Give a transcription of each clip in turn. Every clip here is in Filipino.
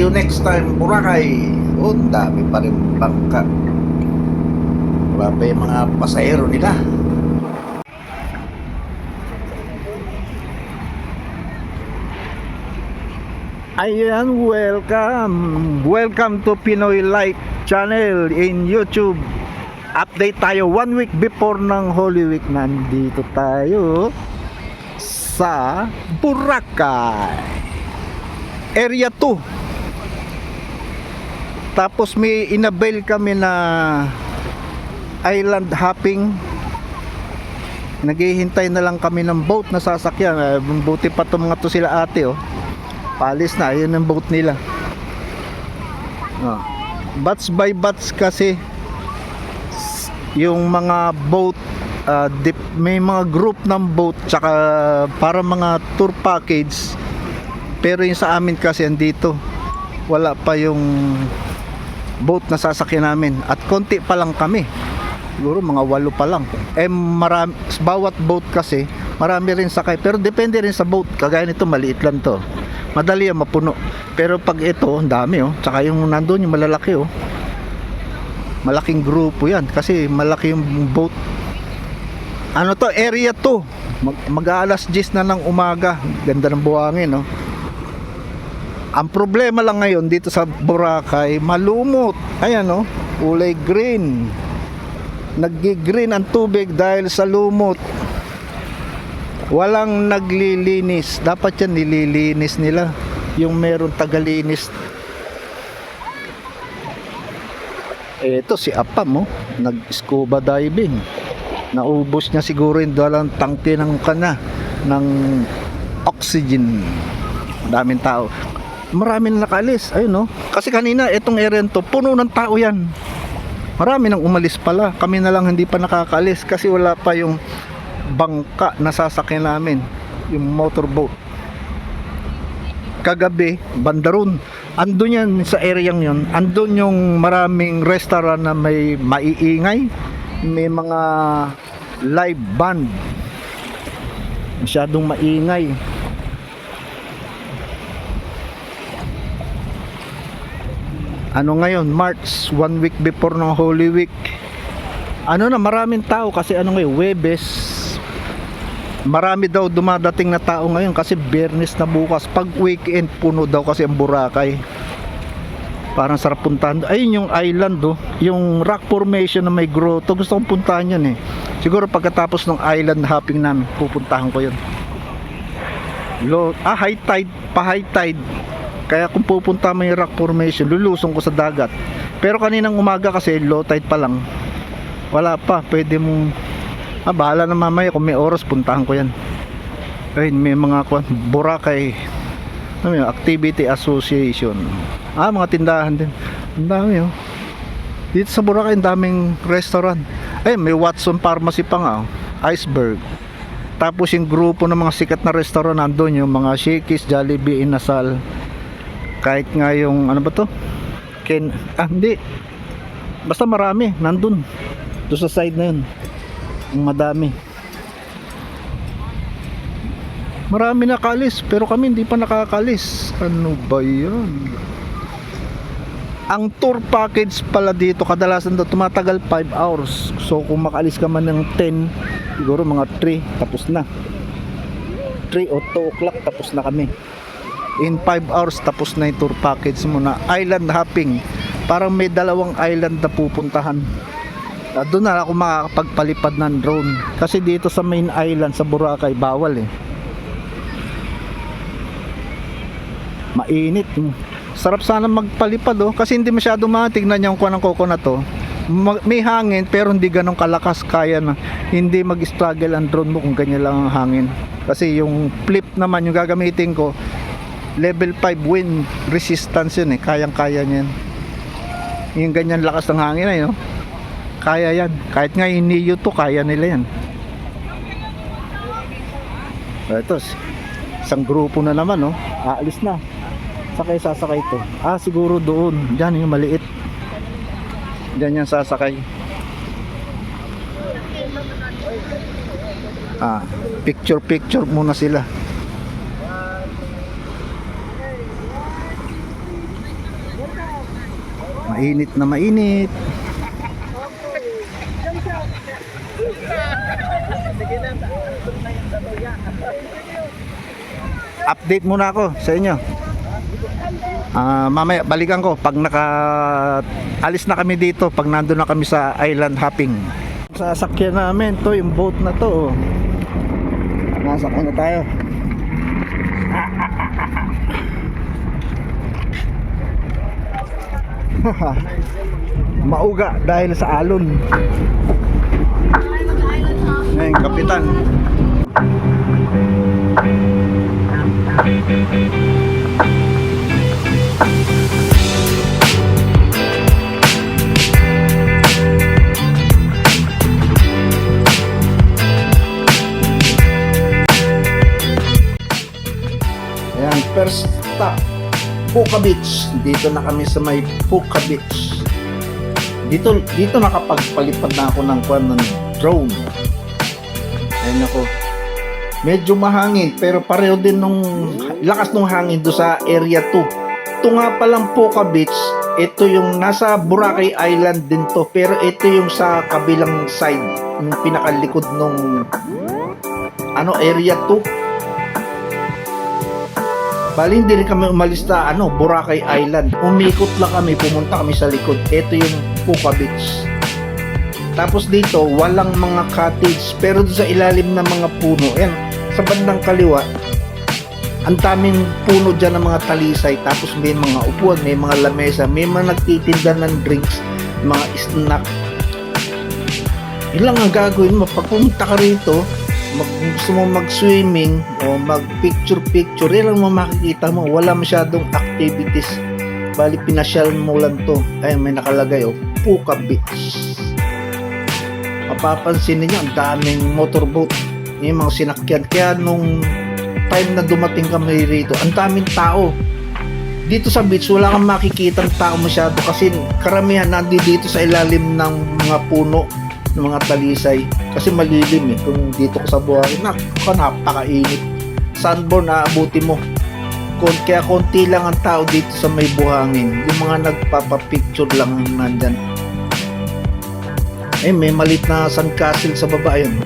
See you next time, Boracay. Oh, dami pa rin bangka. Wala pa yung mga pasahero nila. Ayan, welcome to Pinoy Life Channel in YouTube. Update tayo 1 week before ng Holy Week. Nandito tayo sa Boracay Area 2. Tapos may inabail kami na island hopping. Naghihintay na lang kami ng boat na sasakyan. Buti pa to mga to sila ate, oh. Palis na, yun ang boat nila. Batch by batch kasi yung mga boat, may mga group ng boat tsaka para mga tour package. Pero yung sa amin kasi andito wala pa yung boat na sasakyan namin at konti pa lang kami, siguro mga 8 pa lang. Marami, bawat boat kasi marami rin sakay, pero depende rin sa boat. Kagaya nito maliit lang to, madali yan mapuno. Pero pag ito, ang dami, oh. Tsaka yung nandun yung malalaki, oh. Malaking grupo yan kasi malaki yung boat. Ano to, area 2. Mag-aalas 10 na ng umaga. Ganda ng buhangin, oh. Ang problema lang ngayon dito sa Boracay, malumot. Ayan, oh, kulay green. Nag-green ang tubig dahil sa lumot. Walang naglilinis. Dapat yan nililinis nila. Yung meron tagalinis. Ito si Apam, oh, nag-scuba diving. Naubos niya siguro yung dalang tangke ng kana ng oxygen. Daming tao. Marami na nakalis. Ayun, oh. Kasi kanina itong area to puno ng tao yan. Marami nang umalis pala. Kami na lang hindi pa nakakalis kasi wala pa yung bangka na sasakyan namin, yung motorboat. Kagabi, Bandaron, andun yan sa area yun, andun yung maraming restaurant na may maiingay, may mga live band, masyadong maingay. Ano ngayon, March, 1 week before ng Holy Week. Ano na, maraming tao kasi ano ngayon, Huwebes. Marami daw dumadating na tao ngayon kasi Biyernes na bukas. Pag weekend, puno daw kasi ang Boracay. Parang sarap puntahan. Ayun yung island, oh, yung rock formation na may grotto. Gusto kong puntahan yan, eh. Siguro pagkatapos ng island hopping namin, pupuntahan ko yun. High tide, pa high tide. Kaya kung pupunta mo yung rock formation, lulusong ko sa dagat. Pero kaninang umaga kasi low tide pa lang. Wala pa, pwede mong bahala na mamaya kung may oras puntahan ko yan. Ayun, may mga Boracay Activity Association. Mga tindahan din. Ang dami, oh. Dito sa Boracay ang daming restaurant. Ayun, may Watson Pharmacy pa nga, oh. Iceberg. Tapos yung grupo ng mga sikat na restaurant nandun, yung mga Shakey's, Jollibee, Inasal. Kahit nga yung ano ba to? Hindi. Basta marami nandun. Doon sa side na yun. Madami. Marami nakaalis pero kami hindi pa nakakalis. Ano ba yan? Ang tour package pala dito kadalasan daw tumatagal 5 hours. So kung makaalis ka man ng 10, siguro mga 3 tapos na. 3 o 2 o'clock tapos na kami. In 5 hours tapos na yung tour package mo na island hopping. Parang may 2 island na pupuntahan. Doon na ako makakapagpalipad ng drone kasi dito sa main island sa Boracay bawal, eh. Mainit. Sarap sana magpalipad, oh, kasi hindi masyado matignan yung kuha ng coconut, oh. May hangin pero hindi ganong kalakas, kaya na hindi mag-struggle ang drone mo kung ganyan lang ang hangin. Kasi yung flip naman yung gagamitin ko level 5 wind resistance yun, eh. Kayang kaya niyan yung ganyan lakas ng hangin ay, no? Kaya yan, kahit nga yung Neo to kaya nila yan. Ito isang grupo na naman, no? Aalis na. Sasakay ito. Siguro doon dyan yung maliit, dyan yan sasakay. Picture muna sila. Mainit na mainit. Update muna ako sa inyo. Mamaya balikan ko pag alis na kami dito, pag nandun na kami sa island hopping. Sasakyan namin to, yung boat na to. Nasakay na tayo. Mauga dahil sa alon. Ngayon, kapitan. Ayan, first stop, Puka Beach. Dito na kami sa may Puka Beach. Dito nakapagpalipad na ako ng drone. Ayun ako. Medyo mahangin pero pareho din nung lakas ng hangin do sa area 2. Ito nga palang Puka Beach. Ito yung nasa Boracay Island din to, pero ito yung sa kabilang side, yung pinakalikod nung area 2. Bali hindi rin kami umalis na Boracay Island. Umikot lang kami, pumunta kami sa likod. Ito yung Puka Beach. Tapos dito walang mga cottage, pero doon sa ilalim ng mga puno, yan, sa bandang kaliwa, ang daming puno dyan ng mga talisay. Tapos may mga upuan, may mga lamesa, may mga nagtitinda ng drinks, mga snack. Ilang ang gagawin mo pag pumunta ka rito, gusto mo mag-swimming o mag-picture-picture, yan lang mo makikita mo. Wala masyadong activities. Bali pinasyal mo lang to. Ay, may nakalagay Puka Beach. Mapapansin niyo ang daming motorboat, yung mga sinakyan. Kaya nung time na dumating kami rito, ang daming tao. Dito sa beach wala kang makikitang tao masyado kasi karamihan nandito sa ilalim ng mga puno, ng mga talisay, kasi malilim kung dito ka sa buhangin, napakainit. Sunburn aabuti mo. Kaya konti lang ang tao dito sa may buhangin, yung mga nagpapapicture lang nandyan. May malit na sandcastle sa baba yun.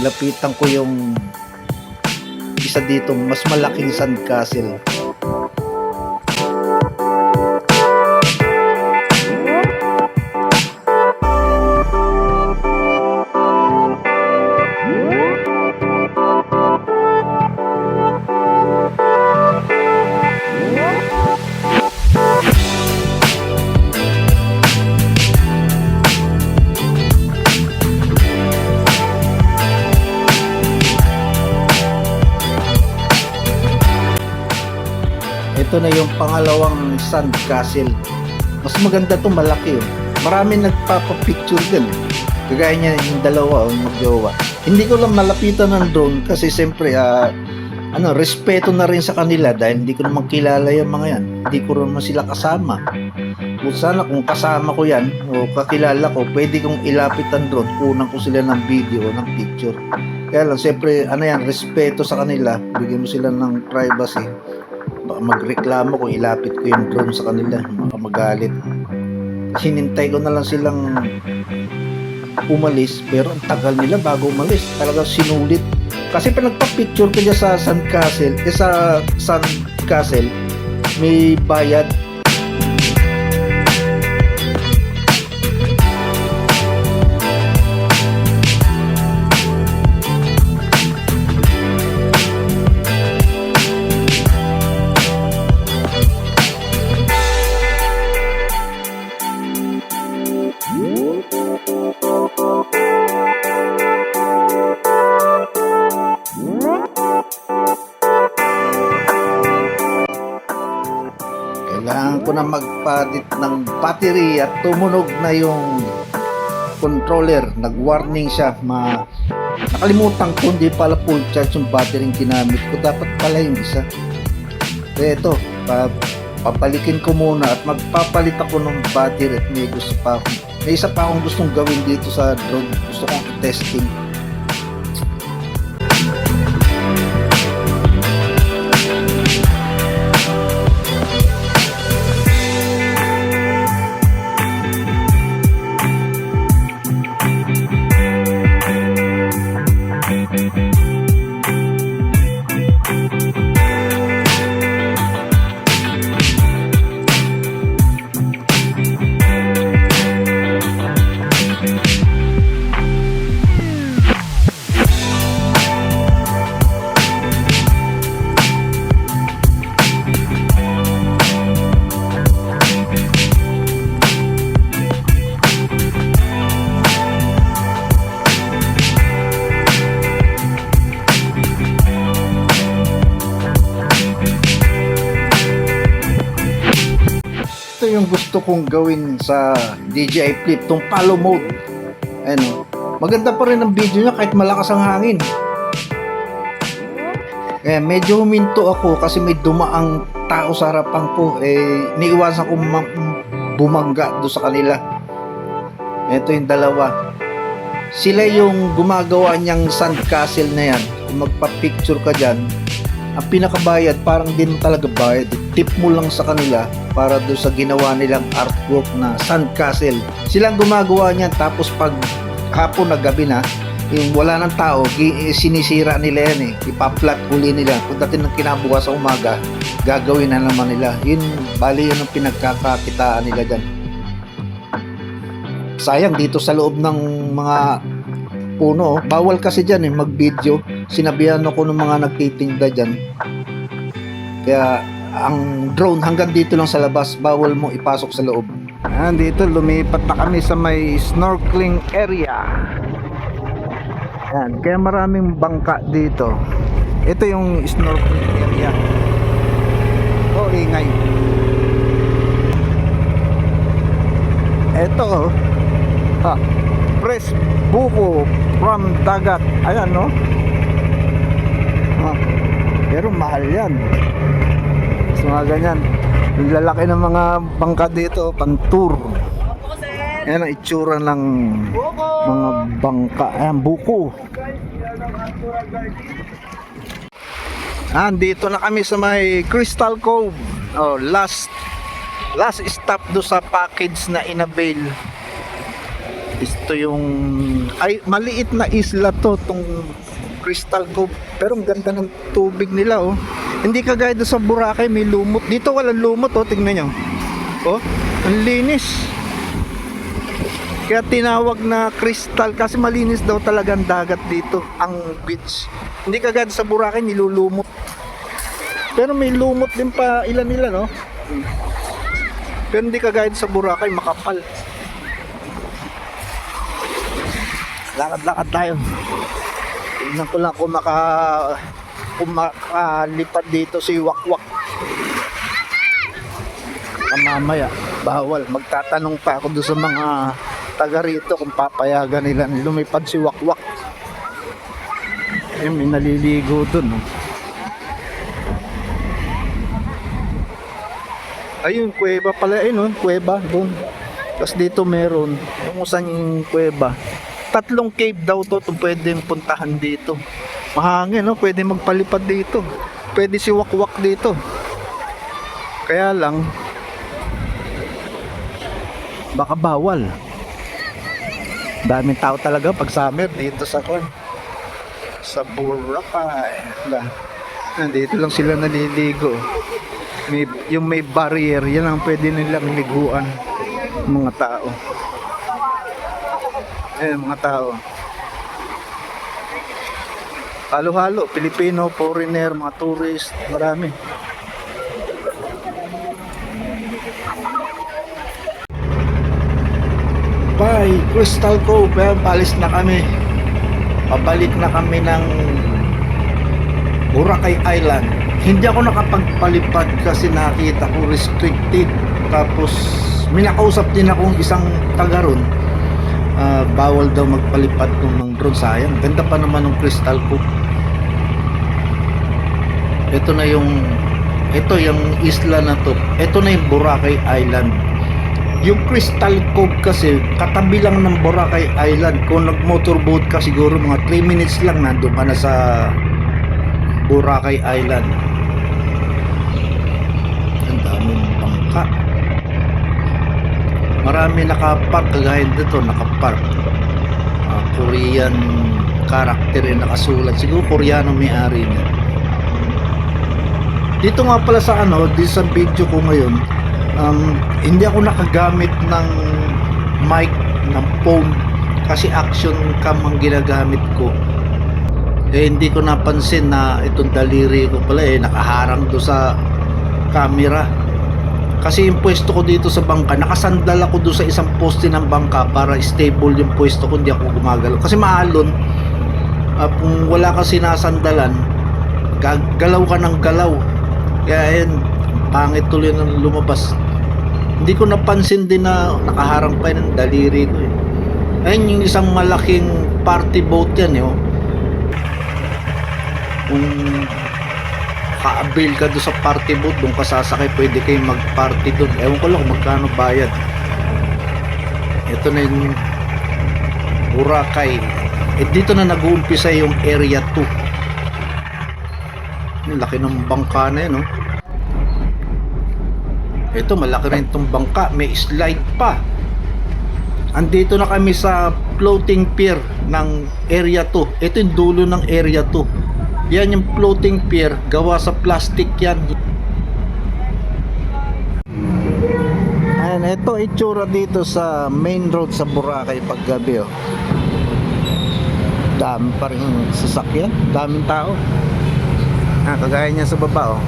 Lapitan ko yung isa dito, mas malaking sandcastle. Ito na yung pangalawang sandcastle. Mas maganda to, malaki. Marami nagpapapicture din. Kagaya niya yung dalawa magjowa. Hindi ko lang malapitan ng drone kasi siyempre respeto na rin sa kanila dahil hindi ko naman kilala yung mga yan. Hindi ko naman sila kasama. Kung sana kung kasama ko yan o kakilala ko, pwede kong ilapit ang drone, kunan ko sila ng video o ng picture. Kaya lang siyempre respeto sa kanila. Bigyan mo sila ng privacy. Baka magreklamo kung ilapit ko yung drone sa kanila, baka magalit. Kasi hinintay ko na lang silang umalis, pero ang tagal nila bago umalis. Talagang sinulit. Kasi pag nagpa-picture ka dyan sa sandcastle, may bayad. Kailangan ko na magpadit ng battery at tumunog na yung controller. Nag-warning siya. Nakalimutan ko, hindi pala full charge yung battery yung ginamit ko. Dapat pala yung isa. Kaya ito, papalikin ko muna at magpapalit ako ng battery at may isa pa akong gustong gawin dito sa drone. Gusto kong testing. Ito yung gusto kong gawin sa DJI Flip, tong follow mode. Ano, maganda pa rin ang video niya kahit malakas ang hangin. Kaya medyo huminto ako kasi may dumaang tao sa harapan ko. Niiwasan ko bumangga doon sa kanila. Ito yung dalawa. Sila yung gumagawa niyang sandcastle na yan. Kung magpa-picture ka dyan, ang pinakabayad parang din talaga bayad. Tip mo lang sa kanila para doon sa ginawa nilang artwork na sandcastle. Silang gumagawa niyan, tapos pag hapon na gabi na, yung wala ng tao, sinisira nila yan ipaplat uli nila. Pagdating ng kinabukas sa umaga, gagawin na naman nila. Yun, bali yun ang pinagkakakitaan nila dyan. Sayang dito sa loob ng mga puno, bawal kasi dyan mag-video. Sinabihan ako ng mga nagtitinda dyan. Kaya ang drone hanggang dito lang sa labas, bawal mo ipasok sa loob. Dito lumipat na kami sa may snorkeling area. Yan, kaya maraming bangka dito. Ito yung snorkeling area. Oh, ingay. Ito fresh buko from dagat. Ayan, no? Pero mahal yan. So, mga ganyan. Yung lalaki ng mga bangka dito, pantur. Ayan ang itsura ng mga bangka. Ayan, buko. Dito na kami sa may Crystal Cove. Last stop do sa package na inavail. Ito yung maliit na isla tong Crystal Cove, pero ang ganda ng tubig nila. Hindi kagaya doon sa Boracay, may lumot. Dito walang lumot. Tingnan nyo, ang linis. Kaya tinawag na crystal kasi malinis daw talaga ang dagat dito, ang beach. Hindi kagaya sa Boracay, nilulumot. Pero may lumot din pa ilan, no? Pero hindi kagaya sa Boracay, makapal. Lakad-lakad tayo. Tignan ko lang kung makalipad dito si Wakwak. Mamaya, bawal. Magtatanong pa ako doon sa mga taga rito kung papayagan nila lumipad si Wakwak. May naliligo doon. Ayun, kuweba pala. Kuweba doon. Tapos dito meron. Kung saan yung kuweba. 3 cave daw to pwedeng puntahan dito. Mahangin, pwede magpalipad dito. Pwede si Wakwak dito. Kaya lang baka bawal. Daming tao talaga pag summer dito sa Boracay. Nandito lang sila naliligo. Yung may barrier, yan ang pwede nilang liguan mga tao. Mga tao. Halo-halo, Pilipino, foreigner, mga tourist, marami. Bye, Crystal Cove. Palis na kami. Pabalik na kami ng Boracay Island. Hindi ako nakapagpalipad kasi nakita ko restricted. Tapos minakausap din akong isang taga ron. Bawal daw magpalipad ng drone. Sayang, ganda pa naman ng Crystal Cove. Ito yung isla na to. Ito na yung Boracay Island. Yung Crystal Cove kasi katabi lang ng Boracay Island. Kung nag-motorboat ka siguro mga 3 minutes lang nandun ka na sa Boracay Island. Ang daming bangka. Marami nakapark, kagaya dito nakapark. Korean character yung nakasulat. Siguro Koreano may-ari niya. Dito nga pala sa dito sa video ko ngayon, hindi ako nakagamit ng mic ng phone kasi action cam ang ginagamit ko. Hindi ko napansin na itong daliri ko pala nakaharang do sa camera. Kasi yung pwesto ko dito sa bangka, nakasandal ako doon sa isang poste ng bangka para stable yung pwesto ko, hindi ako gumagalaw. Kasi maalon, kung wala ka sinasandalan, galaw ka ng galaw. Kaya yun, pangit tuloy ng lumabas. Hindi ko napansin din na nakaharang pa ng daliri ko eh. Ayun yung isang malaking party boat yan eh. Oh. Kung ka-avail ka doon sa party boat, doon ka sasakay, pwede kayo mag-party doon. Ewan ko lang kung magkano bayad. Ito na yung Boracay. Eh dito na nag-uumpisa yung Area 2. Ang laki ng bangka na yan, oh. Ito, malaki rin itong bangka. May slide pa. Andito na kami sa floating pier ng Area 2. Ito yung dulo ng Area 2. Yan yung floating pier. Gawa sa plastic yan. Ayan, ito itsura dito sa main road sa Boracay paggabi, oh. Dami pa rin sasakyan. Daming tao. Kagaya niya sa baba, oh.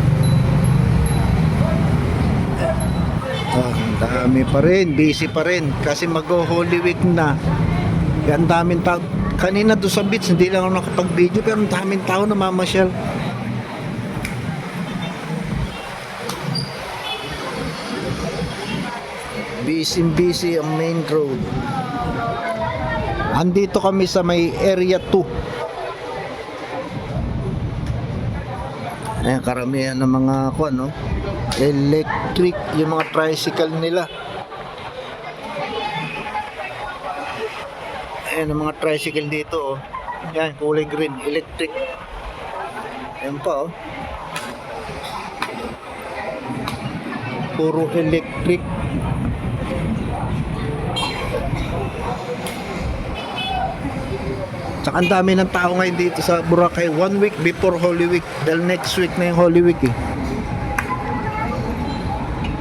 Dami pa rin, busy pa rin kasi mag-Holy Week na. Kaya ang daming tao. Kanina doon sa beach, hindi lang ako nakapag-video, pero ang daming tao na mamasyal. Busy ang main road. Andito kami sa may Area 2. Ayan, karamihan ng mga no? Electric, yung mga tricycle nila. Ayan ang mga tricycle dito, oh. Yan, kulay green, electric. Ayan pa, oh. Puro electric. Tsaka ang dami ng tao ngayon dito sa Boracay 1 week before Holy Week. Dahil next week na yung Holy Week eh.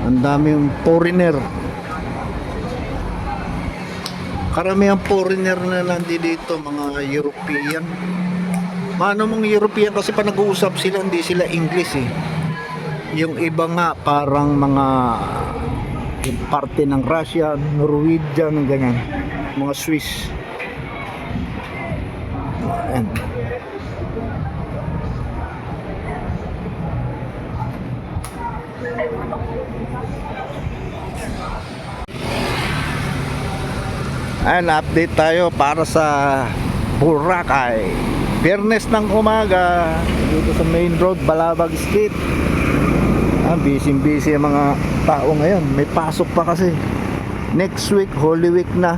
Ang dami yung foreigner. Karamihan foreigner na nandito dito, mga European. Ano mong European kasi pa nag-uusap sila, hindi sila English eh. Yung iba nga parang mga yung parte ng Russia, Norwegian, ganyan. Mga Swiss. Ayan. Ayan, update tayo para sa Boracay. Biyernes ng umaga dito sa main road, Balabag Street. Busy ang mga tao ngayon. May pasok pa kasi. Next week, Holy Week na.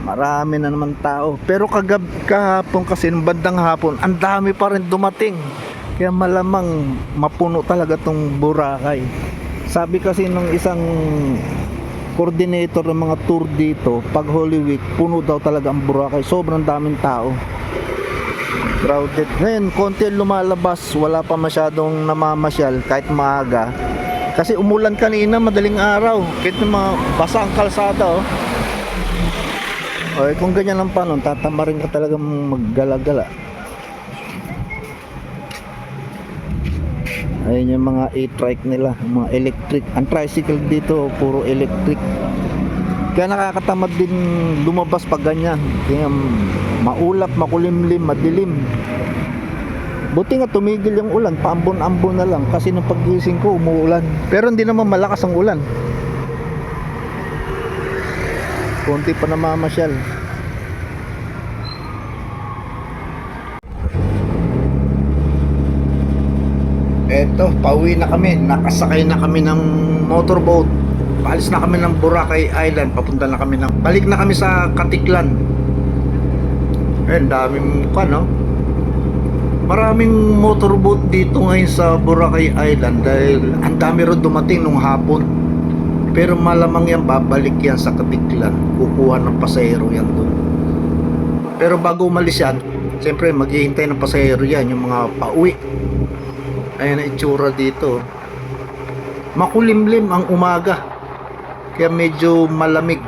Marami na naman tao. Pero kahapon kasi, nung bandang hapon, ang dami pa rin dumating. Kaya malamang mapuno talaga tong Boracay. Sabi kasi nung isang coordinator ng mga tour dito, pag Holy Week, puno daw talaga ang Boracay. Sobrang daming tao. Crowded. Ngayon, konti lumalabas. Wala pa masyadong namamasyal kahit maaga. Kasi umulan kanina, madaling araw. Kahit mga basa ang kalsada, oh. Okay, kung ganyan ang panon, tatama rin ka talagang maggala-gala. Ayun yung mga e-trike nila, mga electric. Ang tricycle dito, puro electric. Kaya nakakatamad din lumabas pag ganyan. Kaya maulap, makulimlim, madilim. Buti nga tumigil yung ulan, paambon-ambon na lang. Kasi nung paggising ko, umuulan. Pero hindi naman malakas ang ulan. Konti pa namamasyal. Eto, pauwi na kami. Nakasakay na kami ng motorboat. Paalis na kami ng Boracay Island. Papunta na kami ng... Balik na kami sa Katiklan. Daming no? Maraming motorboat dito ngayon sa Boracay Island dahil ang dami rin dumating nung hapon. Pero malamang yan, babalik yan sa Katiklan. Kukuha ng pasahero yan doon. Pero bago umalis yan, siyempre maghihintay ng pasahero yan, yung mga pauwi. Ayan ang itsura dito. Makulimlim ang umaga. Kaya medyo malamig.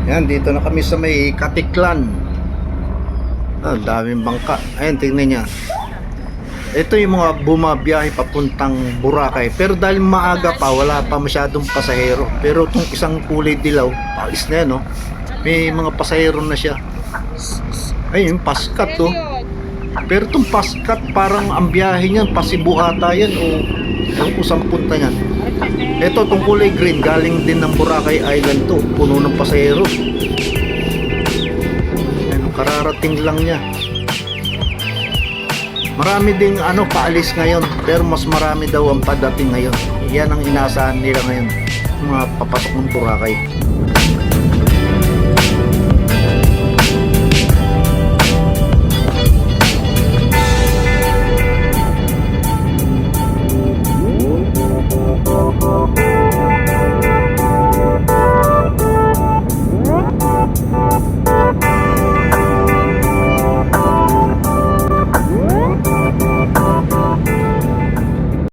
Yan, dito na kami sa may Katiklan. Ah, daming bangka. Ayun, tingnan niya. Ito yung mga bumabiyahe papuntang Boracay. Pero dahil maaga pa, wala pa masyadong pasahero. Pero itong isang kulay dilaw, paalis na yan, no? May mga pasahero na siya. Ayun, Paskat, to. Pero itong Paskat, parang ang biyahe niyan, Pasibu ata yan, o ang kusang punta niyan. Ito, itong kulay green, galing din ng Boracay Island to. Puno ng pasahero. Ayun, kararating lang niya. Marami ding paalis ngayon, pero mas marami daw ang padating ngayon. Yan ang inaasahan nila ngayon, mga papasok ng Boracay.